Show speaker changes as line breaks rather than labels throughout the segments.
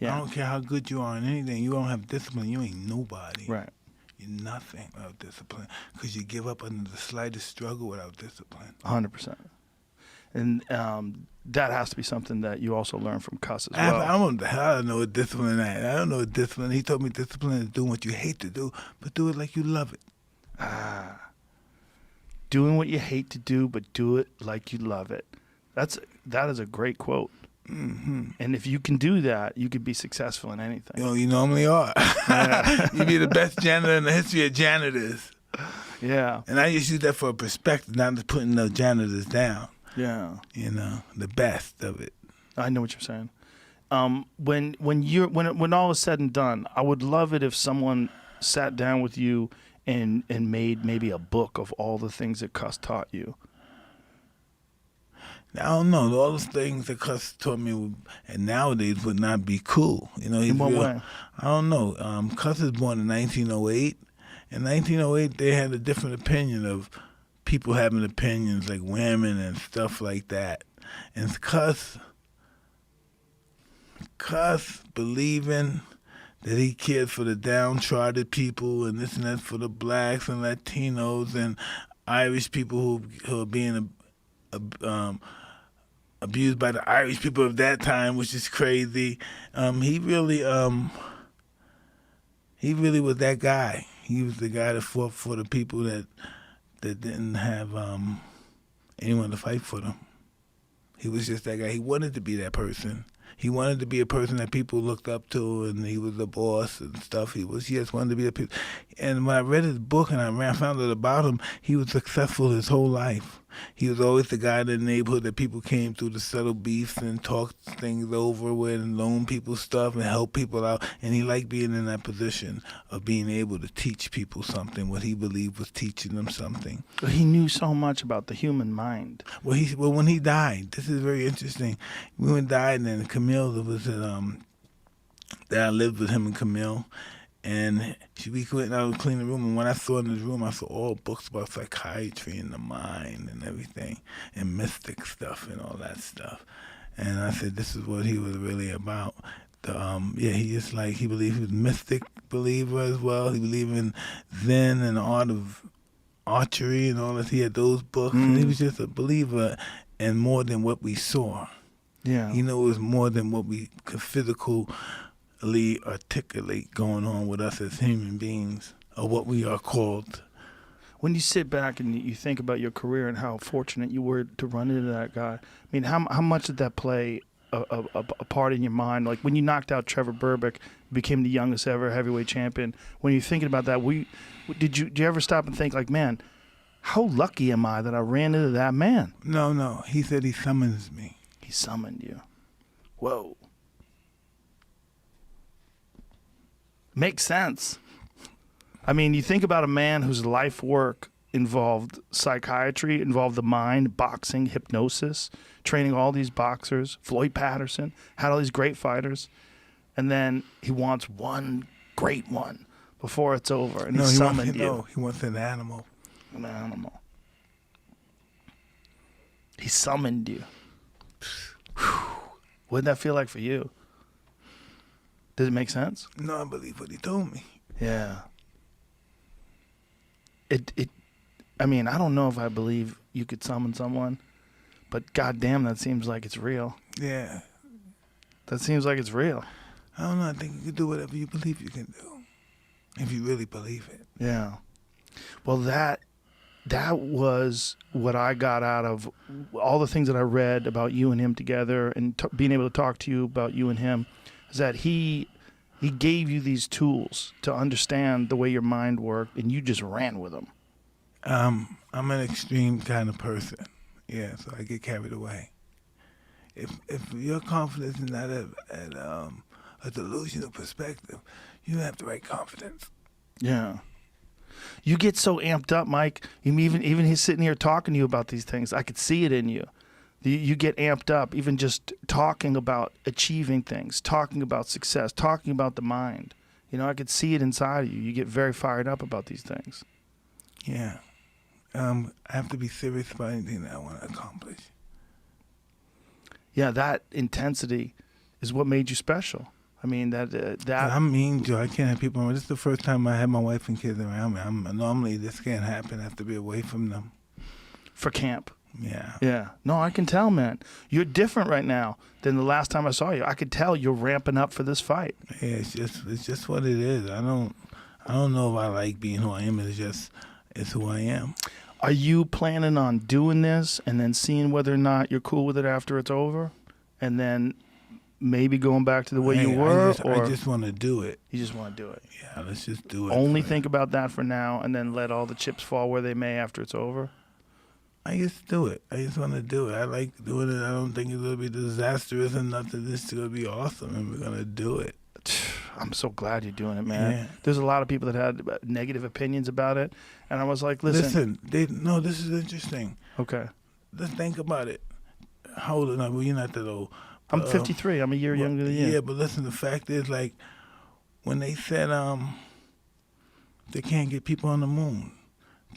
Yeah.
I don't care how good you are in anything. You don't have discipline. You ain't nobody.
Right.
You're nothing without discipline because you give up under the slightest struggle without discipline.
100%. And that has to be something that you also learn from Cus as
I
well.
don't know what discipline is. I don't know what discipline. He told me discipline is doing what you hate to do, but do it like you love it.
Doing what you hate to do, but do it like you love it. That is a great quote.
Mm-hmm.
And if you can do that, you could be successful in anything.
You know, you normally are. You'd be the best janitor in the history of janitors.
Yeah.
And I just use that for a perspective, not just putting the janitors down.
Yeah.
You know, the best of it.
I know what you're saying. When all is said and done, I would love it if someone sat down with you and made maybe a book of all the things that Cus taught you.
I don't know. All those things that Cus taught me and nowadays would not be cool. You know, he's
In what way?
I don't know. Cus was born in 1908. In 1908, they had a different opinion of people having opinions like women and stuff like that. And Cus believing that he cared for the downtrodden people and this and that for the blacks and Latinos and Irish people who are being abused by the Irish people of that time, which is crazy. He really was that guy. He was the guy that fought for the people that didn't have anyone to fight for them. He was just that guy. He wanted to be that person. He wanted to be a person that people looked up to, and he was the boss and stuff. He just wanted to be a person. And when I read his book and I found out about him, he was successful his whole life. He was always the guy in the neighborhood that people came through to settle beefs and talk things over with and loan people stuff and help people out. And he liked being in that position of being able to teach people something, what he believed was teaching them something.
He knew so much about the human mind.
Well, when he died, this is very interesting. When he died, and Camille was that I lived with him and Camille. And we went out and cleaned the room, and when I saw in his room, I saw all books about psychiatry and the mind and everything, and mystic stuff and all that stuff. And I said, this is what he was really about. He believed he was a mystic believer as well. He believed in Zen and the art of archery and all that. He had those books, and he was just a believer in more than what we saw.
Yeah.
He knew it was more than what we could physically articulate going on with us as human beings, or what we are called.
When you sit back and you think about your career and how fortunate you were to run into that guy, I mean, how much did that play a part in your mind? Like when you knocked out Trevor Berbick, became the youngest ever heavyweight champion, when you're thinking about that, did you ever stop and think like, man, how lucky am I that I ran into that man?
No. He said he summons me.
He summoned you. Whoa. Makes sense. I mean, you think about a man whose life work involved psychiatry, involved the mind, boxing, hypnosis, training all these boxers. Floyd Patterson had all these great fighters, and then he wants one great one before it's over, and he summoned you.
No, he wants an animal.
An animal. He summoned you. What'd that feel like for you? Does it make sense?
No, I believe what he told me.
Yeah. I mean, I don't know if I believe you could summon someone, but goddamn, that seems like it's real.
Yeah.
That seems like it's real.
I don't know. I think you can do whatever you believe you can do, if you really believe it.
Yeah. Well, that was what I got out of all the things that I read about you and him together, and being able to talk to you about you and him, is that he gave you these tools to understand the way your mind worked, and you just ran with them.
I'm an extreme kind of person. Yeah, so I get carried away. If your confidence is not at a delusional perspective, you don't have the right confidence.
Yeah. You get so amped up, Mike. Even he's sitting here talking to you about these things. I could see it in you. You get amped up, even just talking about achieving things, talking about success, talking about the mind. You know, I could see it inside of you. You get very fired up about these things.
Yeah. I have to be serious about anything that I want to accomplish.
Yeah, that intensity is what made you special. I mean, that
I'm mean, Joe. I can't have people around. This is the first time I had my wife and kids around me. Normally this can't happen. I have to be away from them.
for camp.
Yeah.
Yeah. No, I can tell, man. You're different right now than the last time I saw you. I could tell you're ramping up for this fight.
Yeah, it's just what it is. I don't know if I like being who I am. It's who I am.
Are you planning on doing this and then seeing whether or not you're cool with it after it's over, and then maybe going back to the way you were?
I just want to do it.
You just want to do it.
Yeah, let's just do it.
Only think about that for now, and then let all the chips fall where they may after it's over.
I just do it. I just want to do it. I like doing it. I don't think it's going to be disastrous or nothing. This is going to be awesome, and we're going to do it.
I'm so glad you're doing it, man.
Yeah.
There's a lot of people that had negative opinions about it, and I was like, listen.
This is interesting.
Okay.
Let's think about it. How old are you? Well, you're not that old.
I'm 53. I'm a year younger than you.
Yeah, but listen, the fact is, like, when they said they can't get people on the moon,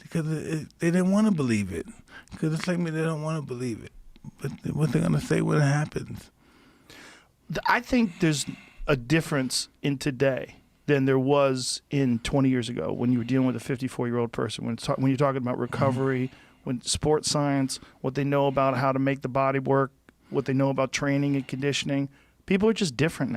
because they didn't want to believe it. Because it's like me, they don't want to believe it. But what they're going to say when it happens?
I think there's a difference in today than there was in 20 years ago when you were dealing with a 54-year-old person. When you're talking about recovery, when sports science, what they know about how to make the body work, what they know about training and conditioning, people are just different now.